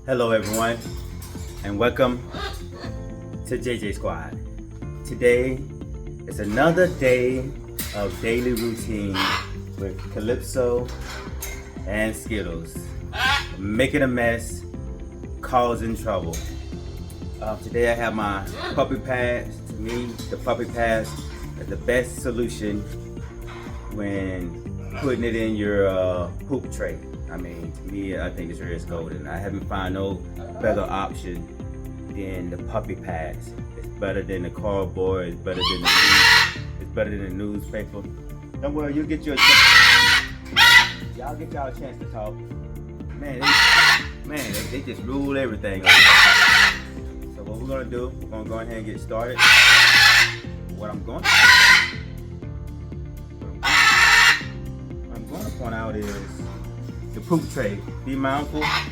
Hello everyone, and welcome to JJ Squad. Today is another day of daily routine with Calypso and Skittles. Making a mess, causing trouble. Today I have my puppy pads. To me, the puppy pads is the best solution when putting it in your poop tray. I mean, to me, I think this is golden. I haven't found no better option than the puppy pads. It's better than the cardboard. It's better than the newspaper. Don't worry, you'll get your y'all get y'all a chance to talk. Man, they just rule everything. So what we're gonna do? We're gonna go ahead and get started. What I'm going to point out is the poop tray. Be mindful. I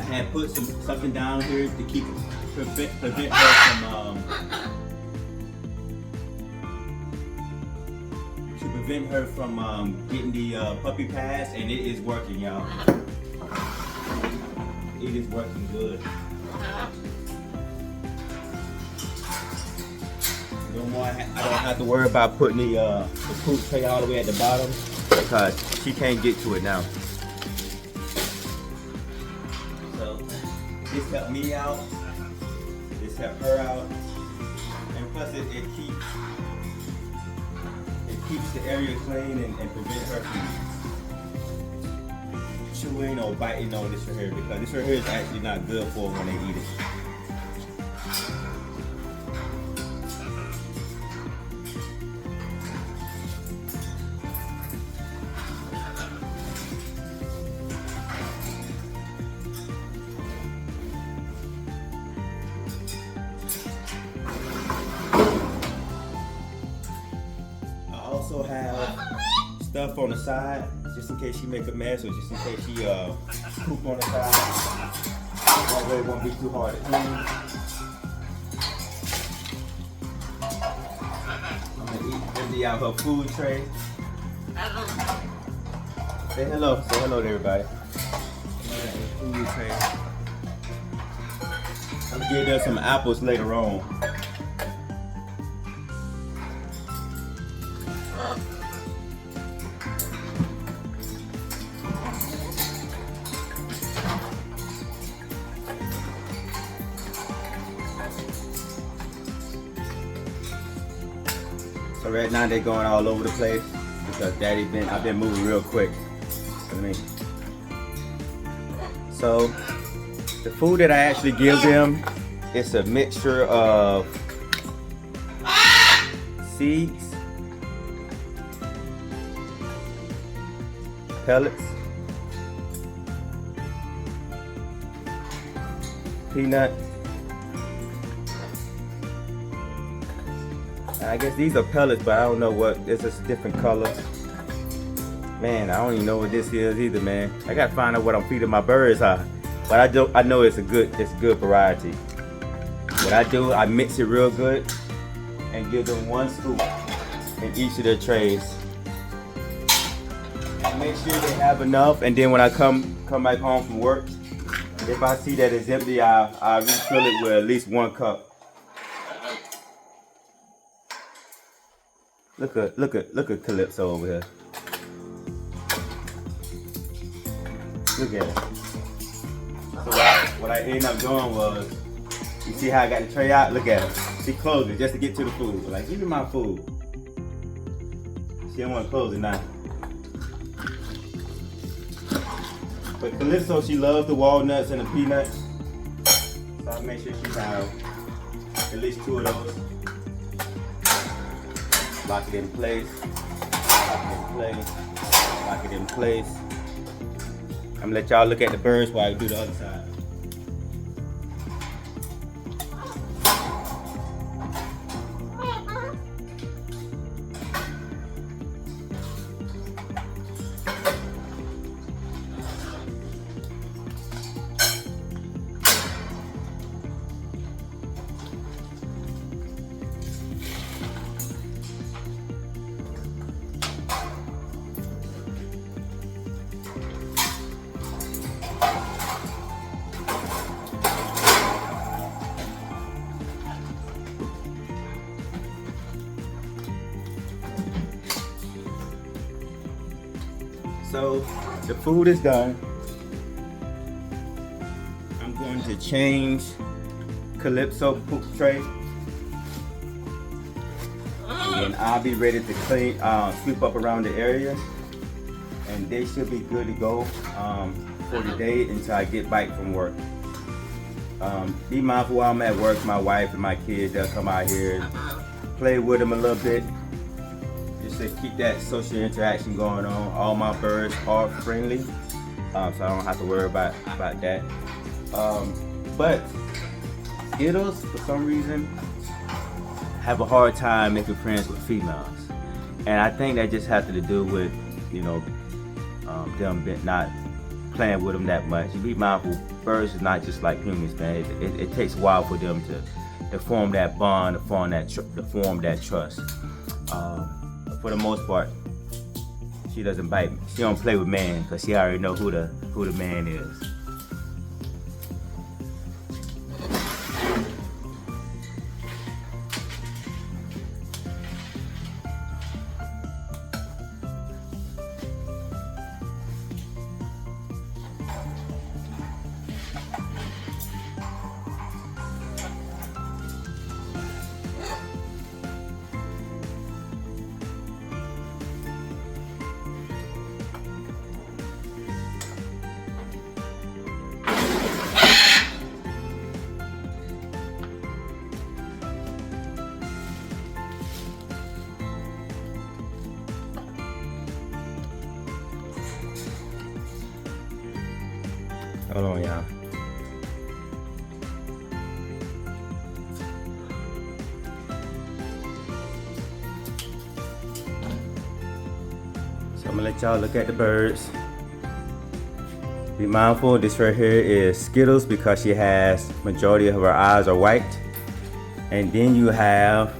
had put something down here to prevent her from getting the puppy pads, and it is working, y'all. It is working good. No more. I don't have to worry about putting the poop tray all the way at the bottom, because she can't get to it now. So this helped me out, this helped her out, and plus it keeps the area clean and prevent her from chewing or biting on this right here, because this right here is actually not good for when they eat it. Also have stuff on the side just in case she make a mess, or just in case she poop on the side. That way it won't be too hard to clean. I'm gonna empty out her food tray. Say hello to everybody. Food tray. I'm gonna give her some apples later on. So right now they're going all over the place because I've been moving real quick. So the food that I actually give them is a mixture of seeds, pellets, peanuts. I guess these are pellets, but I don't know what. This is a different color. Man, I don't even know what this is either, man. I gotta find out what I'm feeding my birds, but I know it's a good variety. What I do, I mix it real good and give them one scoop in each of their trays. Make sure they have enough, and then when I come back home from work, if I see that it's empty, I refill it with at least 1 cup. Look at Calypso over here. Look at it. So what I ended up doing was, you see how I got the tray out? Look at her. She closed it just to get to the food. Like, give me my food. She don't want to close it now. But Calypso, she loves the walnuts and the peanuts. So I'll make sure she has at least 2 of those. Lock it in place, lock it in place, lock it in place. I'm gonna let y'all look at the birds while I do the other side. So the food is done. I'm going to change Calypso poop tray. And I'll be ready to clean, sweep up around the area. And they should be good to go for the day until I get back from work. Be mindful while I'm at work, my wife and my kids, they'll come out here and play with them a little bit. Just to keep that social interaction going on. All my birds are friendly, so I don't have to worry about that. But Skittles, for some reason, have a hard time making friends with females. And I think that just has to do with, you know, them not playing with them that much. You be mindful, birds is not just like humans, man. It takes a while for them to form that bond, to form that trust. For the most part, she doesn't bite me. She don't play with man because she already know who the man is. Hold on, y'all. So I'm gonna let y'all look at the birds. Be mindful, this right here is Skittles because she has, majority of her eyes are white. And then you have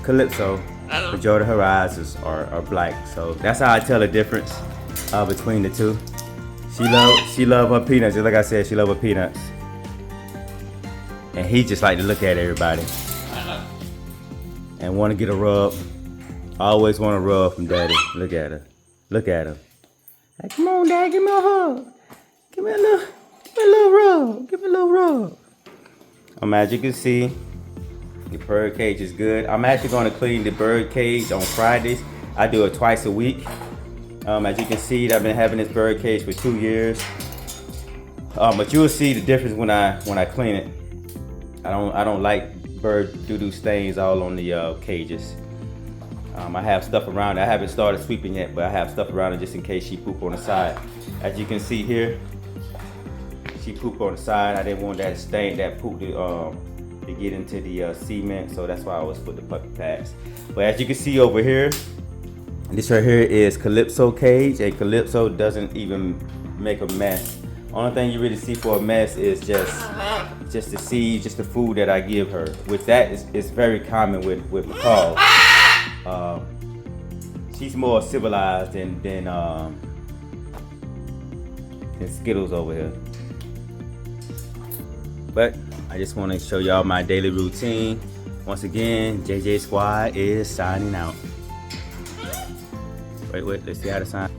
Calypso. Majority of her eyes are black. So that's how I tell the difference between the two. She love her peanuts. Just like I said, she love her peanuts. And he just like to look at everybody and want to get a rub. Always want a rub from daddy. Look at her. Look at her. Like, come on, dad, give me a hug. Give me a little rub. Give me a little rub. As you can see, the bird cage is good. I'm actually going to clean the bird cage on Fridays. I do it twice a week. As you can see, I've been having this bird cage for 2 years. But you'll see the difference when I clean it. I don't like bird doo-doo stains all on the cages. I have stuff around it. I haven't started sweeping yet, but I have stuff around it just in case she poop on the side. As you can see here, she pooped on the side. I didn't want that stain, that poop to get into the cement, so that's why I always put the puppy pads. But as you can see over here, this right here is Calypso cage, and Calypso doesn't even make a mess. Only thing you really see for a mess is just the seeds, just the food that I give her. With that, it's very common with macaws. She's more civilized than Skittles over here. But I just want to show y'all my daily routine. Once again, JJ Squad is signing out. Wait, let's see how to sign.